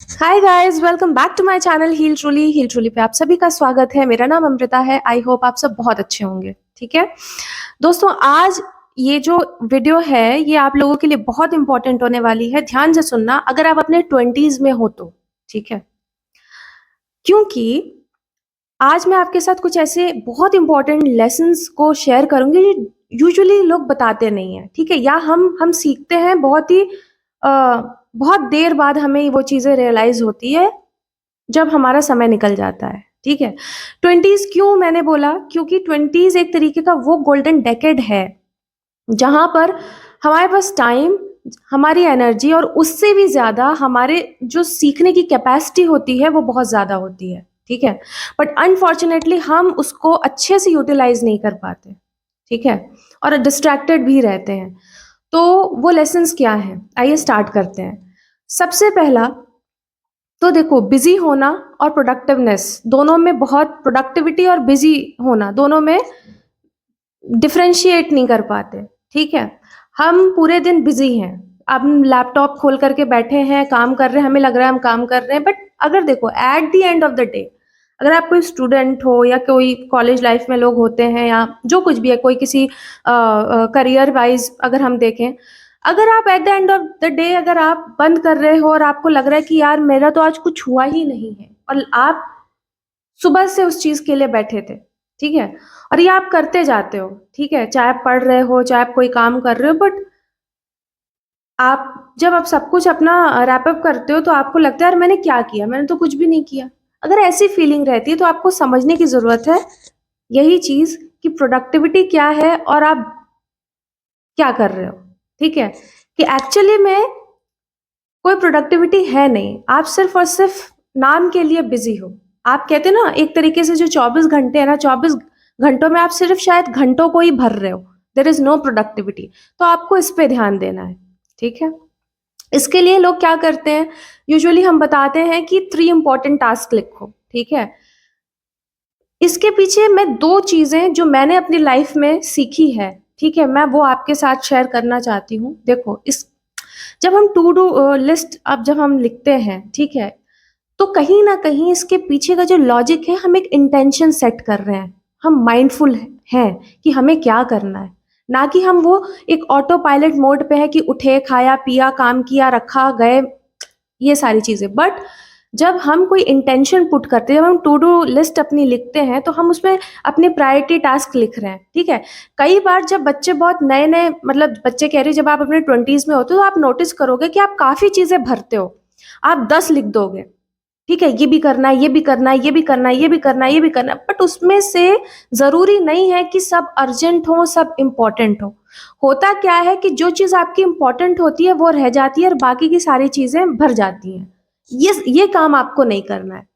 Hi guys, welcome back to my channel heal truly पे आप सभी का स्वागत है। मेरा नाम अमृता है। आई होप आप सब बहुत अच्छे होंगे। ठीक है दोस्तों, आज ये जो वीडियो है ये आप लोगों के लिए बहुत इंपॉर्टेंट होने वाली है। ध्यान से सुनना, अगर आप अपने 20s में हो तो। ठीक है, क्योंकि आज मैं आपके साथ कुछ ऐसे बहुत इंपॉर्टेंट लेसन्स को शेयर करूंगी जो यूजुअली लोग बताते नहीं है। ठीक है, या हम सीखते हैं बहुत ही बहुत देर बाद हमें वो चीजें रियलाइज होती है जब हमारा समय निकल जाता है। ठीक है, 20s क्यों मैंने बोला, क्योंकि 20s एक तरीके का वो गोल्डन डेकेड है जहां पर हमारे पास टाइम, हमारी एनर्जी और उससे भी ज्यादा हमारे जो सीखने की कैपेसिटी होती है वो बहुत ज्यादा होती है। ठीक है, बट अनफॉर्चुनेटली हम उसको अच्छे से यूटिलाइज नहीं कर पाते। ठीक है, और डिस्ट्रैक्टेड भी रहते हैं। तो वो लेसन्स क्या है, आइए स्टार्ट करते हैं। सबसे पहला तो देखो, बिजी होना और प्रोडक्टिवनेस दोनों में बहुत, प्रोडक्टिविटी और बिजी होना दोनों में डिफरेंशिएट नहीं कर पाते। ठीक है, हम पूरे दिन बिजी हैं, अब हम लैपटॉप खोल करके बैठे हैं, काम कर रहे हैं, हमें लग रहा है हम काम कर रहे हैं, बट अगर देखो at the end of the day, अगर आप कोई स्टूडेंट हो या कोई कॉलेज लाइफ में लोग होते हैं या जो कुछ भी है, कोई किसी करियर वाइज अगर हम देखें, अगर आप at the end of the day अगर आप बंद कर रहे हो और आपको लग रहा है कि यार मेरा तो आज कुछ हुआ ही नहीं है, और आप सुबह से उस चीज के लिए बैठे थे। ठीक है, और ये आप करते जाते हो। ठीक है, चाहे आप पढ़ रहे हो, चाहे आप कोई काम कर रहे हो, बट आप जब आप सब कुछ अपना रैपअप करते हो तो आपको लगता है यार मैंने क्या किया, मैंने तो कुछ भी नहीं किया। अगर ऐसी फीलिंग रहती है तो आपको समझने की जरूरत है यही चीज कि प्रोडक्टिविटी क्या है और आप क्या कर रहे हो। ठीक है, कि एक्चुअली में कोई प्रोडक्टिविटी है नहीं, आप सिर्फ और सिर्फ नाम के लिए बिजी हो। आप कहते हैं ना, एक तरीके से जो 24 घंटे है ना, 24 घंटों में आप सिर्फ शायद घंटों को ही भर रहे हो। There is no productivity. तो आपको इस पे ध्यान देना है। ठीक है, इसके लिए लोग क्या करते हैं, यूजुअली हम बताते हैं कि 3 इंपॉर्टेंट टास्क लिखो। ठीक है, इसके पीछे मैं दो चीजें जो मैंने अपनी लाइफ में सीखी है, ठीक है, मैं वो आपके साथ शेयर करना चाहती हूँ। देखो, इस जब हम टू डू लिस्ट अब जब हम लिखते हैं, ठीक है, तो कहीं ना कहीं इसके पीछे का जो लॉजिक है, हम एक इंटेंशन सेट कर रहे हैं, हम माइंडफुल हैं कि हमें क्या करना है, ना कि हम वो एक ऑटो पायलट मोड पे है कि उठे, खाया, पिया, काम किया, रखा, गए, ये सारी चीजें। बट जब हम कोई इंटेंशन पुट करते हैं, जब हम टू डू लिस्ट अपनी लिखते हैं, तो हम उसमें अपने प्रायोरिटी टास्क लिख रहे हैं। ठीक है, कई बार जब बच्चे बहुत नए नए, मतलब बच्चे कह रही, जब आप अपने 20s में होते हो तो आप नोटिस करोगे कि आप काफी चीजें भरते हो, आप 10 लिख दोगे। ठीक है, ये भी करना है, ये भी करना है, ये भी करना है, ये भी करना है, ये भी करना है, बट उसमें से जरूरी नहीं है कि सब अर्जेंट हो, सब इंपॉर्टेंट हो। होता क्या है कि जो चीज आपकी इंपॉर्टेंट होती है वो रह जाती है और बाकी की सारी चीजें भर जाती हैं। ये काम आपको नहीं करना है।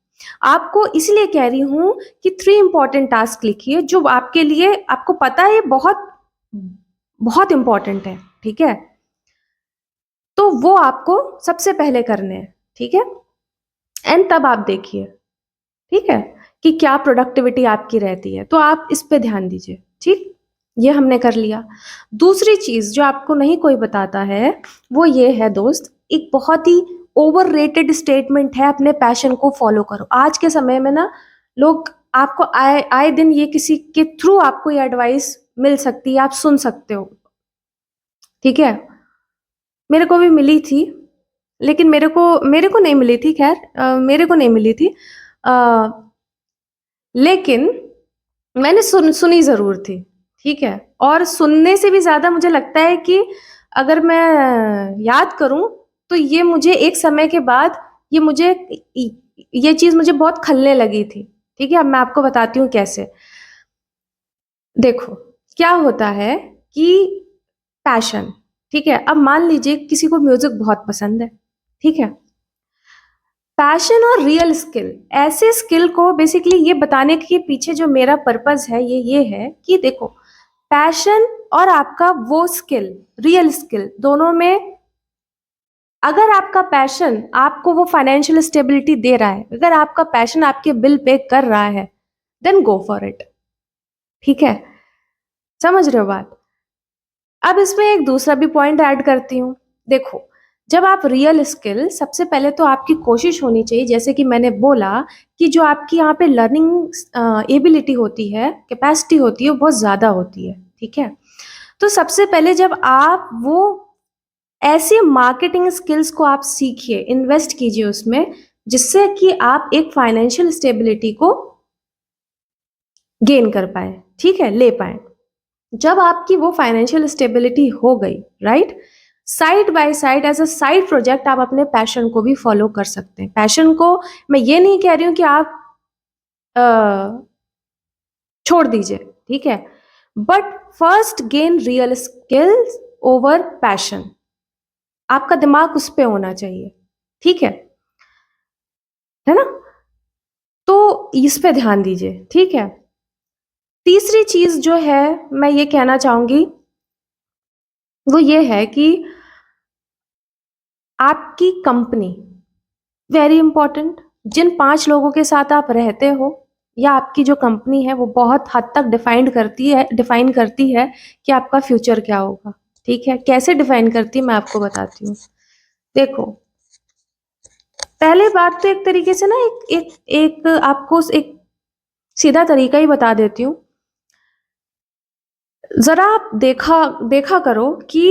आपको इसलिए कह रही हूं कि 3 इंपॉर्टेंट टास्क लिखिए जो आपके लिए, आपको पता है ये बहुत बहुत इंपॉर्टेंट है। ठीक है, तो वो आपको सबसे पहले करने हैं। ठीक है, एंड तब आप देखिए, ठीक है, कि क्या प्रोडक्टिविटी आपकी रहती है, तो आप इस पे ध्यान दीजिए। ठीक, ये हमने कर लिया। दूसरी चीज जो आपको नहीं कोई बताता है वो ये है दोस्त, एक बहुत ही ओवररेटेड स्टेटमेंट है, अपने पैशन को फॉलो करो। आज के समय में ना, लोग आपको आए आए दिन ये किसी के थ्रू आपको ये एडवाइस मिल सकती है, आप सुन सकते हो। ठीक है, मेरे को भी मिली थी, लेकिन मेरे को नहीं मिली थी, खैर मेरे को नहीं मिली थी, अ, लेकिन मैंने सुनी ज़रूर थी। ठीक है, और सुनने से भी ज़्यादा मुझे लगता है कि अगर मैं याद करूँ तो ये मुझे एक समय के बाद, ये मुझे इ ये चीज़ मुझे बहुत खलने लगी थी। ठीक है, अब मैं आपको बताती हूँ कैसे। देखो, क्या होता है कि पैशन, ठीक है, अब मान लीजिए किसी को म्यूज़िक बहुत पसंद है। ठीक है, पैशन और रियल स्किल, ऐसे स्किल को बेसिकली ये बताने के पीछे जो मेरा पर्पस है ये है कि देखो, पैशन और आपका वो स्किल, रियल स्किल, दोनों में, अगर आपका पैशन आपको वो फाइनेंशियल स्टेबिलिटी दे रहा है, अगर आपका पैशन आपके बिल पे कर रहा है, देन गो फॉर इट। ठीक है, समझ रहे हो बात। अब इसमें एक दूसरा भी पॉइंट ऐड करती हूँ। देखो, जब आप रियल स्किल, सबसे पहले तो आपकी कोशिश होनी चाहिए, जैसे कि मैंने बोला, कि जो आपकी यहाँ पे लर्निंग एबिलिटी होती है, कैपेसिटी होती है, वो बहुत ज़्यादा होती है, ठीक है? तो सबसे पहले जब आप वो ऐसी मार्केटिंग स्किल्स को आप सीखिए, इन्वेस्ट कीजिए उसमें, जिससे कि आप एक फाइनेंशियल स्टेबिलिटी को गेन कर पाए, ठीक है, ले पाए। जब आपकी वो फाइनेंशियल स्टेबिलिटी हो गई, right, side by side as a side project आप अपने पैशन को भी फॉलो कर सकते हैं। पैशन को मैं ये नहीं कह रही हूँ कि आप अ, छोड़ दीजिए, ठीक है, but first gain real skills over passion. आपका दिमाग उस पे होना चाहिए, ठीक है ना? तो इस पे ध्यान दीजिए, ठीक है। तीसरी चीज जो है मैं ये कहना चाहूंगी, वो ये है कि आपकी कंपनी, वेरी इंपॉर्टेंट, जिन 5 लोगों के साथ आप रहते हो, या आपकी जो कंपनी है, वो बहुत हद तक डिफाइन करती है कि आपका फ्यूचर क्या होगा, ठीक है? कैसे डिफाइन करती है मैं आपको बताती हूँ। देखो, पहले बात तो एक तरीके से ना, एक एक एक आपको एक सीधा तरीका ही बता देती हूँ। जरा आप देखा देखा करो कि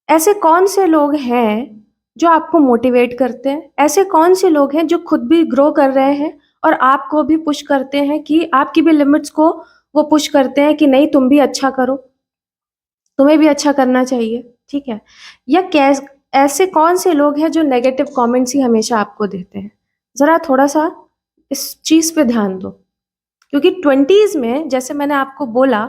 ऐसे कौन से लोग हैं जो आपको मोटिवेट करते हैं, ऐसे कौन से लोग हैं जो खुद भी ग्रो कर रहे हैं और आपको भी पुश करते हैं, कि आपकी भी लिमिट्स को वो पुश करते हैं कि नहीं, तुम भी अच्छा करो, तुम्हें भी अच्छा करना चाहिए, ठीक है? या कैस ऐसे कौन से लोग हैं जो नेगेटिव कमेंट्स ही हमेशा आपको देते हैं? जरा थोड़ा सा इस चीज पे ध्यान दो, क्योंकि 20s में, जैसे मैंने आपको बोला,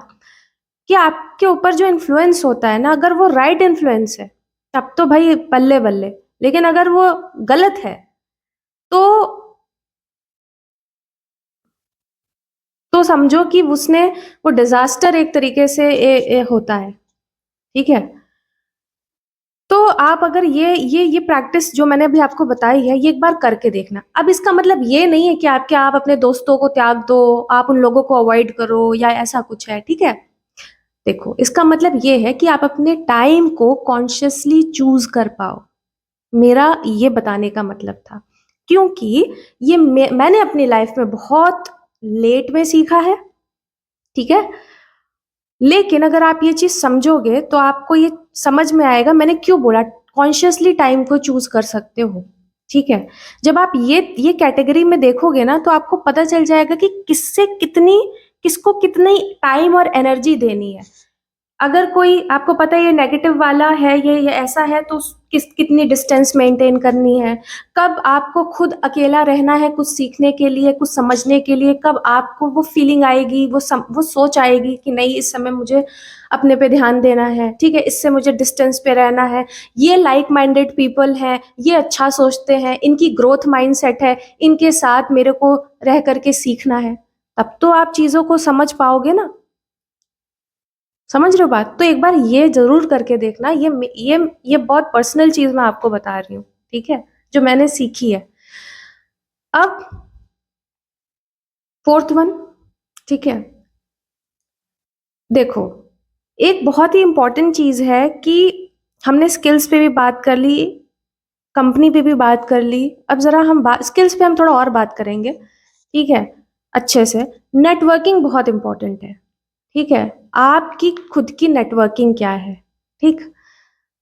कि आपके ऊपर जो इन्फ्लुएंस होता है ना, अगर वो राइट इन्फ्लुएंस है, तब तो भाई बल्ले बल्ले, लेकिन अगर वो गलत है, तो समझो कि उसने वो डिजास्टर एक तरीके से होता है, ठीक है? तो आप अगर ये प्रैक्टिस जो मैंने अभी आपको बताई है, ये एक बार करके देखना। अब इसका मतलब ये नहीं है कि आप अपने दोस्तों को त्याग दो, आप उन लोगों को अवॉइड करो, या ऐसा कुछ है, ठीक है? देखो, इसका मतलब ये है कि आप अपने टाइम को कॉन्शियसली चूज कर पाओ, मेरा ये बताने का मतलब था। क्योंकि ये मैंने अपनी लाइफ में बहुत लेट में सीखा है, ठीक है? लेकिन अगर आप ये चीज समझोगे तो आपको ये समझ में आएगा मैंने क्यों बोला कॉन्शियसली टाइम को चूज कर सकते हो, ठीक है? जब आप ये कैटेगरी में देखोगे ना, तो आपको पता चल जाएगा कि किसको कितनी टाइम और एनर्जी देनी है। अगर कोई आपको पता है ये नेगेटिव वाला है, ये ऐसा है, तो कितनी डिस्टेंस मेंटेन करनी है, कब आपको खुद अकेला रहना है कुछ सीखने के लिए, कुछ समझने के लिए, कब आपको वो फीलिंग आएगी, वो सोच आएगी कि नहीं, इस समय मुझे अपने पे ध्यान देना है, ठीक है, इससे मुझे डिस्टेंस पे रहना है, ये लाइक माइंडेड पीपल हैं, ये अच्छा सोचते हैं, इनकी ग्रोथ माइंडसेट है, इनके साथ मेरे को रह करके सीखना है, तब तो आप चीजों को समझ पाओगे ना। समझ रहे हो बात? तो एक बार ये जरूर करके देखना, ये बहुत पर्सनल चीज मैं आपको बता रही हूँ, ठीक है, जो मैंने सीखी है। अब फोर्थ वन, ठीक है, देखो, एक बहुत ही इंपॉर्टेंट चीज है कि हमने स्किल्स पे भी बात कर ली, कंपनी पे भी बात कर ली, अब जरा हम स्किल्स पे हम थोड़ा और बात करेंगे, ठीक है, अच्छे से। नेटवर्किंग बहुत इंपॉर्टेंट है, ठीक है? आपकी खुद की नेटवर्किंग क्या है, ठीक?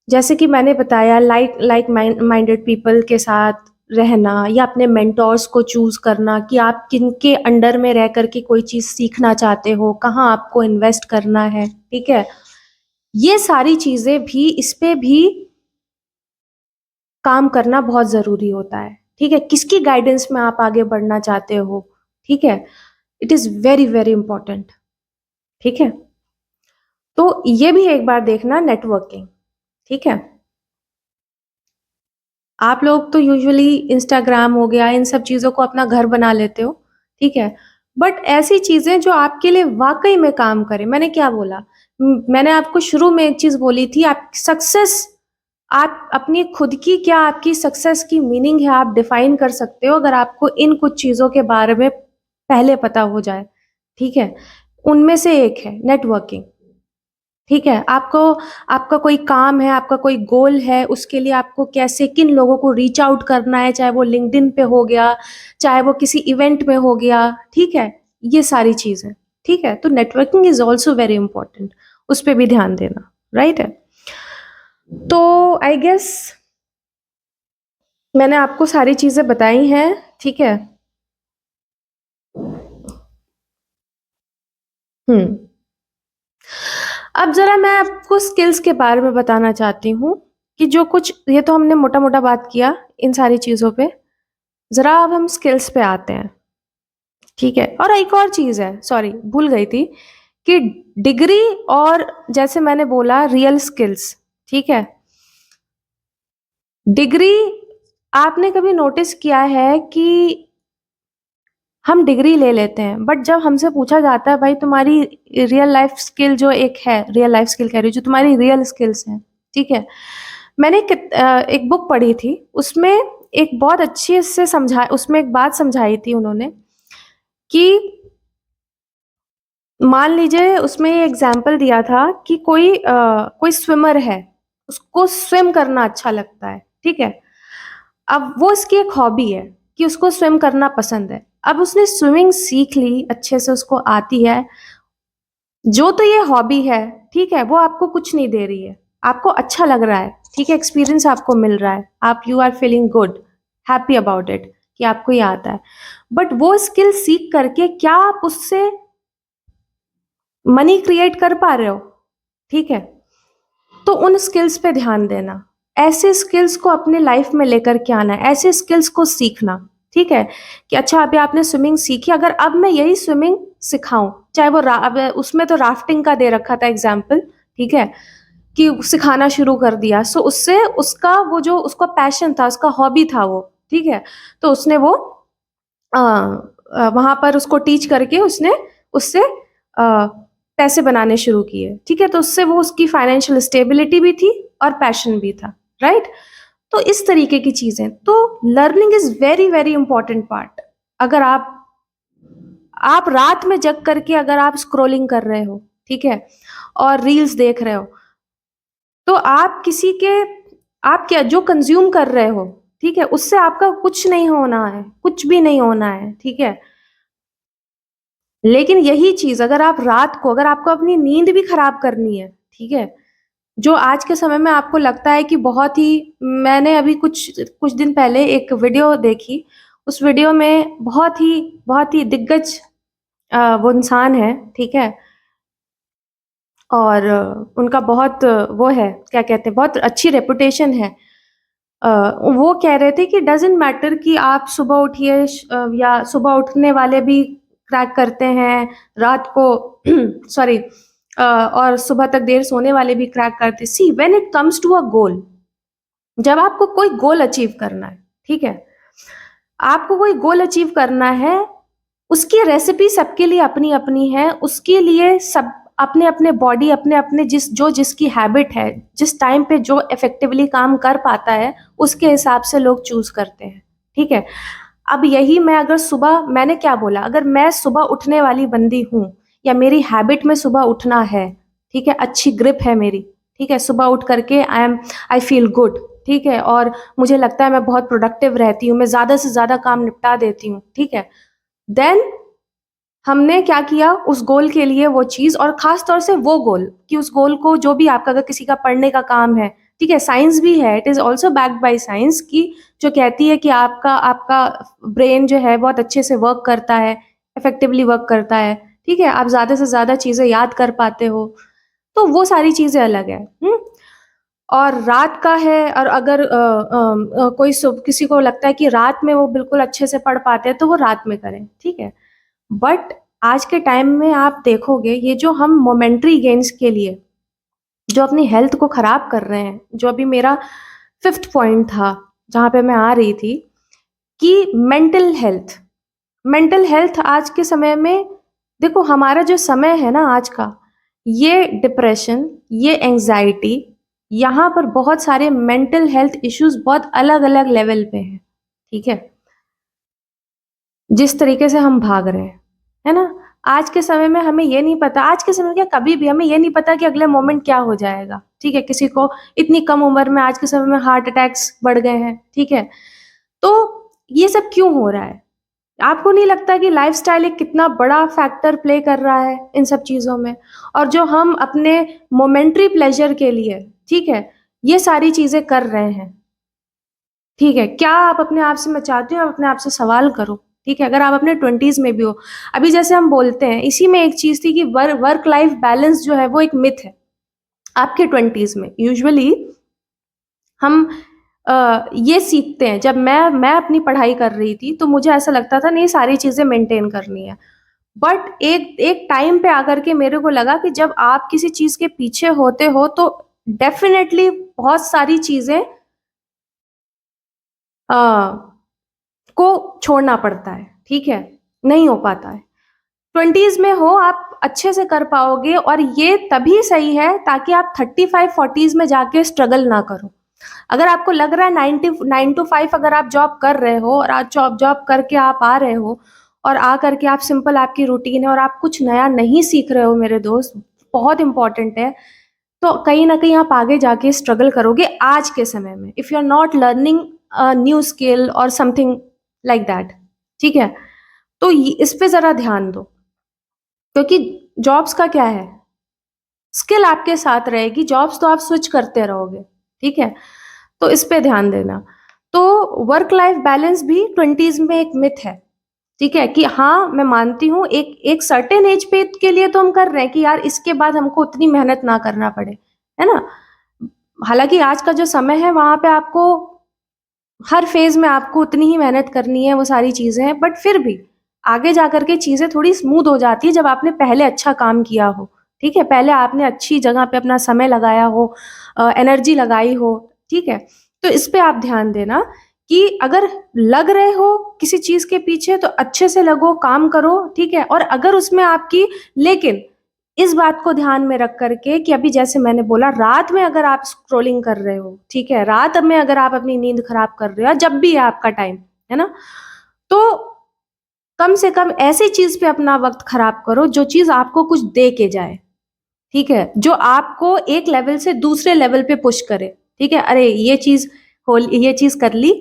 जैसे कि मैंने बताया, लाइक माइंडेड पीपल के साथ रहना, या अपने मेंटोर्स को चूज करना कि आप किनके अंडर में रह करके कोई चीज सीखना चाहते हो, कहाँ आपको इन्वेस्ट करना है, ठीक है? ये सारी चीजें भी, इस पे भी काम करना बहुत जरूरी होता है, ठीक है? किसकी गाइडेंस में आप आगे बढ़ना चाहते हो, ठीक है? It is very very important, ठीक है? तो ये भी एक बार देखना, नेटवर्किंग, ठीक है? आप लोग तो यूजुअली इंस्टाग्राम हो गया, इन सब चीज़ों को अपना घर बना लेते हो, ठीक है? बट ऐसी चीज़ें जो आपके लिए वाक़ई में काम करें, मैंने क्या बोला? मैंने आपको शुरू में एक चीज़ बोली थी, आप सक्सेस, आप अपनी खुद की, क्या आपकी सक्सेस की मीनिंग है, आप डिफाइन कर सकते हो अगर आपको इन कुछ चीज़ों के बारे में पहले पता हो जाए, ठीक है? उनमें से एक है नेटवर्किंग, ठीक है? आपको आपका कोई काम है, आपका कोई गोल है, उसके लिए आपको कैसे किन लोगों को रीच आउट करना है, चाहे वो लिंक्डइन पे हो गया, चाहे वो किसी इवेंट में हो गया, ठीक है? ये सारी चीज़ें, ठीक है? तो networking is also very important, उस पे भी ध्यान देना, राइट है? तो आई गेस मैंने आपको सारी चीज़ें बताई हैं, ठीक है? हुँ। अब ज़रा मैं आपको स्किल्स के बारे में बताना चाहती हूँ कि जो कुछ ये तो हमने मोटा-मोटा बात किया इन सारी चीज़ों पे, ज़रा अब हम स्किल्स पे आते हैं, ठीक है? और एक और चीज़ है, सॉरी भूल गई थी कि डिग्री और जैसे मैंने बोला रियल स्किल्स, ठीक है? डिग्री आपने कभी नोटिस किया है कि हम डिग्री ले लेते हैं, बट जब हमसे पूछा जाता है भाई तुम्हारी रियल लाइफ स्किल जो एक है, रियल लाइफ स्किल कह रही हूँ, जो तुम्हारी रियल स्किल्स हैं, ठीक है? मैंने एक बुक पढ़ी थी, उसमें एक बहुत अच्छे से समझा उसमें एक बात समझाई थी उन्होंने कि मान लीजिए उसमें ये एग्ज़ाम्पल दिया था कि कोई स्विमर है, उसको स्विम करना अच्छा लगता है, ठीक है? अब वो उसकी एक हॉबी है कि उसको स्विम करना पसंद है। अब उसने स्विमिंग सीख ली, अच्छे से उसको आती है, जो तो ये हॉबी है, ठीक है? वो आपको कुछ नहीं दे रही है, आपको अच्छा लग रहा है, ठीक है? एक्सपीरियंस आपको मिल रहा है, आप you are feeling good, happy about it कि आपको ये आता है। बट वो स्किल सीख करके क्या आप उससे मनी क्रिएट कर पा रहे हो? ठीक है? तो उन स्किल्स पे ध्यान देना। ऐसे स्किल्स को अपने लाइफ में लेकर के आना है, ऐसे स्किल्स को सीखना, ठीक है? कि अच्छा अभी आपने स्विमिंग सीखी, अगर अब मैं यही स्विमिंग सिखाऊँ, चाहे वो रा अब उसमें तो राफ्टिंग का दे रखा था एग्ज़ाम्पल, ठीक है? कि सिखाना शुरू कर दिया, सो उससे उसका वो जो उसका पैशन था, उसका हॉबी था वो, ठीक है? तो उसने वो वहाँ पर उसको टीच करके उसने उससे पैसे बनाने शुरू किए, ठीक है? तो उससे वो उसकी फाइनेंशियल स्टेबिलिटी भी थी और पैशन भी था, राइट? तो इस तरीके की चीज़ें, तो learning is very, very important part. अगर आप रात में जग करके अगर आप स्क्रॉलिंग कर रहे हो, ठीक है? और रील्स देख रहे हो, तो आप किसी के आप क्या जो कंज़्यूम कर रहे हो, ठीक है? उससे आपका कुछ नहीं होना है, कुछ भी नहीं होना है, ठीक है? लेकिन यही चीज़ अगर आप रात को अगर आपको अपनी नींद भी खराब करनी है, ठीक है? जो आज के समय में आपको लगता है कि बहुत ही मैंने अभी कुछ कुछ दिन पहले एक वीडियो देखी, उस वीडियो में बहुत ही दिग्गज वो इंसान है, ठीक है? और उनका बहुत वो है, क्या कहते हैं, बहुत अच्छी रेपुटेशन है। अ, वो कह रहे थे कि डज़न्ट मैटर कि आप सुबह उठिए या सुबह उठने वाले भी क्रैक करते हैं, रात को सॉरी और सुबह तक देर सोने वाले भी क्रैक करते हैं। See when it comes to a goal, जब आपको कोई गोल अचीव करना है, ठीक है? आपको कोई गोल अचीव करना है, उसकी रेसिपी सबके लिए अपनी-अपनी है, उसके लिए सब अपने-अपने बॉडी अपने-अपने जिसकी हैबिट है, जिस टाइम पे जो इफ़ेक्टिवली काम कर पाता है, उसके हिसाब से लोग चूज़ करते हैं, ठीक है? अब यही मैं अगर सुबह मैंने क्या बोला, अगर मैं सुबह उठने वाली बंदी हूँ या मेरी हैबिट में सुबह उठना है, ठीक है? अच्छी ग्रिप है मेरी, ठीक है? सुबह उठ करके आई फ़ील गुड, ठीक है? और मुझे लगता है मैं बहुत प्रोडक्टिव रहती हूँ, मैं ज़्यादा से ज़्यादा काम निपटा देती हूँ, ठीक है? देन हमने क्या किया उस गोल के लिए वो चीज़ और ख़ास तौर से वो गोल कि उस गोल को जो भी आपका अगर किसी का पढ़ने का काम है, ठीक है? साइंस भी है, it is also backed by science कि जो कहती है कि आपका आपका ब्रेन जो है बहुत अच्छे से वर्क करता है, इफ़ेक्टिवली वर्क करता है, ठीक है? आप ज़्यादा से ज़्यादा चीज़ें याद कर पाते हो, तो वो सारी चीज़ें अलग है, हुँ? और रात का है और अगर कोई किसी को लगता है कि रात में वो बिल्कुल अच्छे से पढ़ पाते हैं, तो वो रात में करें, ठीक है? बट आज के टाइम में आप देखोगे ये जो हम मोमेंटरी गेन्स के लिए जो अपनी हेल्थ को खराब कर रहे हैं, जो अभी मेरा 5th पॉइंट था, जहाँ पे मैं आ रही थी कि मेंटल हेल्थ आज के समय में देखो हमारा जो समय है ना आज का, ये डिप्रेशन, ये एंग्ज़ायटी, यहाँ पर बहुत सारे मेंटल हेल्थ इश्यूज़ बहुत अलग-अलग लेवल पे हैं, ठीक है? जिस तरीके से हम भाग रहे हैं, है ना? आज के समय में हमें ये नहीं पता, आज के समय में क्या कभी भी हमें ये नहीं पता कि अगले मोमेंट क्या हो जाएगा, ठीक है? किसी को इतनी कम उम्र में आज के समय में हार्ट अटैक्स बढ़ गए हैं, ठीक है? तो ये सब क्यों हो रहा है? आपको नहीं लगता कि लाइफ़स्टाइल एक कितना बड़ा फैक्टर प्ले कर रहा है इन सब चीज़ों में? और जो हम अपने मोमेंटरी प्लेज़र के लिए, ठीक है, ये सारी चीज़ें कर रहे हैं, ठीक है? क्या आप अपने आप से, मैं चाहती हूँ आप अपने आप से सवाल करो, ठीक है? अगर आप अपने 20s में भी हो, अभी जैसे हम बोलते हैं, इसी में एक चीज़ थी कि वर्क लाइफ़ बैलेंस जो है वो एक मिथ है, आपके 20s में। यूजुअली हम ये सीखते हैं, जब मैं अपनी पढ़ाई कर रही थी, तो मुझे ऐसा लगता था नहीं सारी चीज़ें मेंटेन करनी है। बट एक एक टाइम पे आकर के मेरे को लगा कि जब आप किसी चीज़ के पीछे होते हो तो डेफ़िनेटली बहुत सारी चीज़ें अ, को छोड़ना पड़ता है, ठीक है? नहीं हो पाता है। 20s में हो आप अच्छे से कर पाओगे और ये तभी सही है ताकि आप 35-40s में जाके स्ट्रगल ना करो। अगर आपको लग रहा है 9 टू 5 अगर आप जॉब कर रहे हो और आज जॉब जॉब करके आप आ रहे हो और आ करके आप सिंपल आपकी रूटीन है और आप कुछ नया नहीं सीख रहे हो मेरे दोस्त, बहुत इम्पोर्टेंट है, तो कहीं न कहीं आप आगे जाके स्ट्रगल करोगे आज के समय में, if you are not learning a new skill और समथिंग लाइक दैट, ठीक है? तो इ इस पे ज़रा ध्यान दो, क्योंकि जॉब्स का क्या है, स्किल आपके साथ रहेगी, जॉब्स तो आप स्विच करते रहोगे, ठीक है? तो इस पे ध्यान देना। तो वर्क लाइफ बैलेंस भी 20s में एक मिथ है, ठीक है? कि हाँ, मैं मानती हूँ एक एक सर्टेन एज पे के लिए तो हम कर रहे हैं कि यार इसके बाद हमको उतनी मेहनत ना करना पड़े, है ना? हालाँकि आज का जो समय है वहाँ पे आपको हर फ़ेज़ में आपको उतनी ही मेहनत करनी है, वो सारी चीज़ें हैं, बट फिर भी आगे जाकर के चीज़ें थोड़ी स्मूथ हो जाती है जब आपने पहले अच्छा काम किया हो, ठीक है? पहले आपने अच्छी जगह पे अपना समय लगाया हो, एनर्जी लगाई हो, ठीक है? तो इस पे आप ध्यान देना कि अगर लग रहे हो किसी चीज़ के पीछे तो अच्छे से लगो, काम करो, ठीक है? और अगर उसमें आपकी, लेकिन इस बात को ध्यान में रख कर के कि अभी जैसे मैंने बोला, रात में अगर आप स्क्रॉलिंग कर रहे हो, ठीक है? रात में अगर आप अपनी नींद खराब कर रहे हो, जब भी है आपका टाइम, है ना? तो कम से कम ऐसी चीज़ पे अपना वक़्त खराब करो जो चीज़ आपको कुछ दे के जाए, ठीक है? जो आपको एक लेवल से दूसरे लेवल पे पुश करे, ठीक है? अरे! ये चीज़ कर ली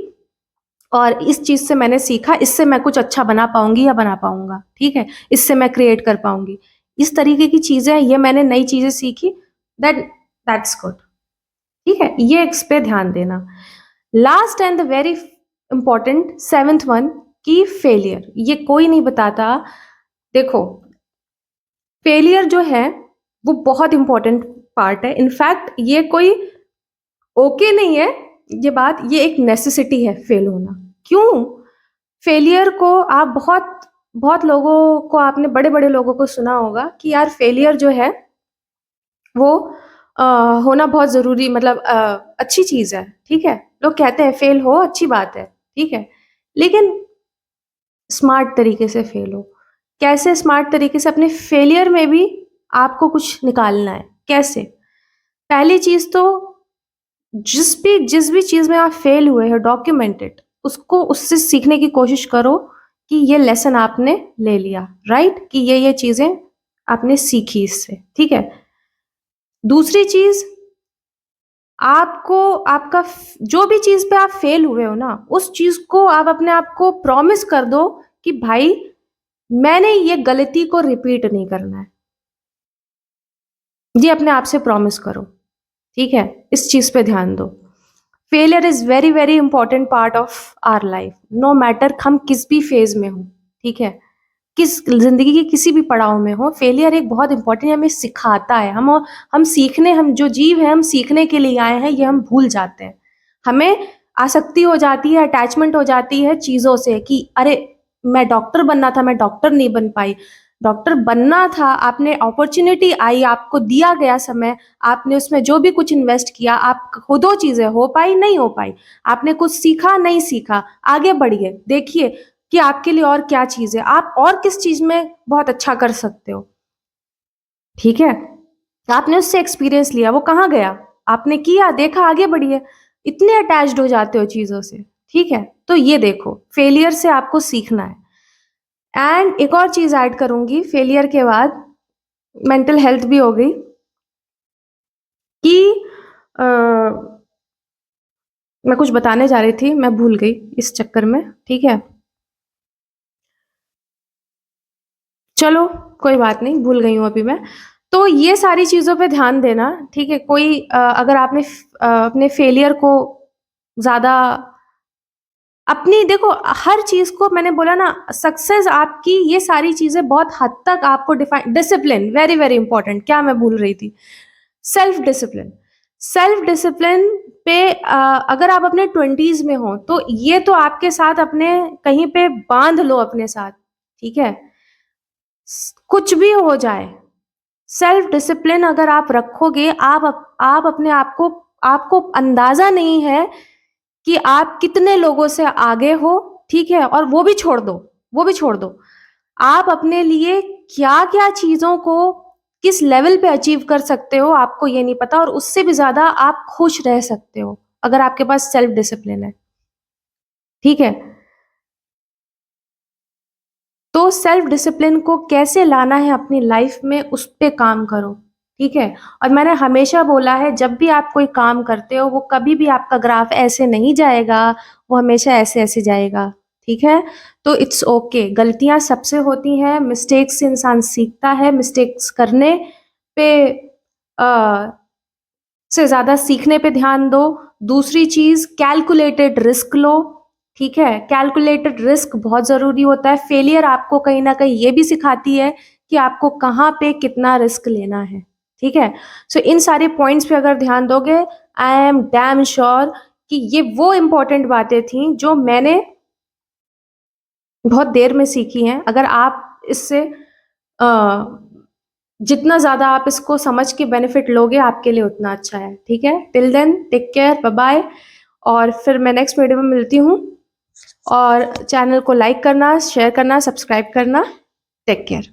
और इस चीज़ से मैंने सीखा, इससे मैं कुछ अच्छा बना पाऊँगी या बना पाऊँगा, ठीक है? इससे मैं क्रिएट कर पाऊँगी। इस तरीके की चीज़ें, ये मैंने नई चीज़ें सीखी, दैट दैट्स गुड, ठीक है? ये इस पे ध्यान देना। Last and the very important 7th one, कि फेलियर, ये कोई नहीं बताता। देखो, फेलियर जो है, वो बहुत इम्पोर्टेंट पार्ट है। इनफैक्ट ये कोई ओके नहीं है, ये बात, ये एक नेसेसिटी है फेल होना। क्यों? फेलियर को आप बहुत बहुत लोगों को, आपने बड़े-बड़े लोगों को सुना होगा कि यार फेलियर जो है वो अ, होना बहुत ज़रूरी, मतलब अच्छी चीज़ है, ठीक है? लोग कहते हैं फेल हो अच्छी बात है, ठीक है? लेकिन स्मार्ट तरीके से फेल हो। कैसे स्मार्ट तरीके से? अपने फेलियर में भी आपको कुछ निकालना है। कैसे? पहली चीज़ तो जिस भी चीज़ में आप फेल हुए हो, डॉक्यूमेंट इट। उसको, उससे सीखने की कोशिश करो कि ये लेसन आपने ले लिया, राइट? कि ये चीज़ें आपने सीखी इससे, ठीक है? दूसरी चीज़, आपको आपका जो भी चीज़ पे आप फेल हुए हो ना, उस चीज़ को आप अपने आप को प्रॉमिस कर दो कि भाई मैंने ये गलती को रिपीट नहीं करना है। ये अपने आप से प्रॉमिस करो, ठीक है? इस चीज़ पे ध्यान दो। Failure is very, very important part of our life, no matter हम किस भी फ़ेज़ में हों, ठीक है? किस ज़िंदगी के किसी भी पड़ाव में हो, फेलियर एक बहुत इम्पोर्टेंट, हमें सिखाता है। हम सीखने, हम जो जीव हैं, हम सीखने के लिए आए हैं, ये हम भूल जाते हैं। हमें आसक्ति हो जाती है, अटैचमेंट हो जाती है चीज़ों से कि अरे! मैं डॉक्टर बनना था, मैं डॉक्टर नहीं बन पाई। डॉक्टर बनना था, आपने अपॉर्च्युनिटी आई, आपको दिया गया समय, आपने उसमें जो भी कुछ इन्वेस्ट किया, आप खुदों चीज़ें हो पाई, नहीं हो पाई। आपने कुछ सीखा, नहीं सीखा, आगे बढ़िए। देखिए कि आपके लिए और क्या चीज़ है, आप और किस चीज़ में बहुत अच्छा कर सकते हो, ठीक है? आपने उससे एक्सपीरियंस लिया, वो कहाँ गया? आपने किया, देखा, आगे बढ़िए। इतने अटैच्ड हो जाते हो चीज़ों से, ठीक है? तो ये देखो, फेलियर से आपको सीखना है। एंड एक और चीज़ ऐड करूँगी फेलियर के बाद, मेंटल हेल्थ भी हो गई कि अ, मैं कुछ बताने जा रही थी, मैं भूल गई इस चक्कर में, ठीक है? चलो, कोई बात नहीं, भूल गई हूँ अभी मैं। तो ये सारी चीज़ों पे ध्यान देना, ठीक है? कोई अगर आपने अपने फेलियर को ज़्यादा अपनी देखो हर चीज़ को मैंने बोला ना सक्सेस आपकी ये सारी चीज़ें बहुत हद तक आपको define discipline very, very important क्या मैं भूल रही थी? Self discipline. सेल्फ डिसिप्लिन पे अगर आप अपने 20s में हो, तो ये तो आपके साथ अपने कहीं पे बाँध लो अपने साथ, ठीक है? कुछ भी हो जाए, सेल्फ डिसिप्लिन अगर आप रखोगे, आप अपने आप को आपको अंदाज़ा नहीं है कि आप कितने लोगों से आगे हो, ठीक है? और वो भी छोड़ दो, वो भी छोड़ दो। आप अपने लिए क्या-क्या चीज़ों को किस लेवल पे अचीव कर सकते हो, आपको ये नहीं पता और उससे भी ज़्यादा आप खुश रह सकते हो, अगर आपके पास सेल्फ डिसिप्लिन है, ठीक है? तो सेल्फ डिसिप्लिन को कैसे लाना है अपनी लाइफ में उस पे काम करो, ठीक है? और मैंने हमेशा बोला है जब भी आप कोई काम करते हो वो कभी भी आपका ग्राफ ऐसे नहीं जाएगा, वो हमेशा ऐसे-ऐसे जाएगा, ठीक है? तो इट्स ओके गलतियाँ सबसे होती हैं, मिस्टेक्स से इंसान सीखता है, मिस्टेक्स करने पे अ, से ज़्यादा सीखने पे ध्यान दो। दूसरी चीज़ कैलकुलेटेड रिस्क लो, ठीक है? कैलकुलेटेड रिस्क बहुत ज़रूरी होता है। फेलियर आपको कहीं न कहीं ये भी सिखाती है कि आपको कहाँ पे कितना रिस्क लेना है, ठीक है? सो इन सारे पॉइंट्स पे अगर ध्यान दोगे, आई एम डैम श्योर कि ये वो इम्पोर्टेंट बातें थी जो मैंने बहुत देर में सीखी हैं। अगर आप इससे अ, जितना ज़्यादा आप इसको समझ के बेनिफिट लोगे आपके लिए उतना अच्छा है, ठीक है? Till then take care, bye bye और फिर मैं नेक्स्ट वीडियो में मिलती हूँ और चैनल को लाइक करना, शेयर करना, सब्सक्राइब करना। Take care.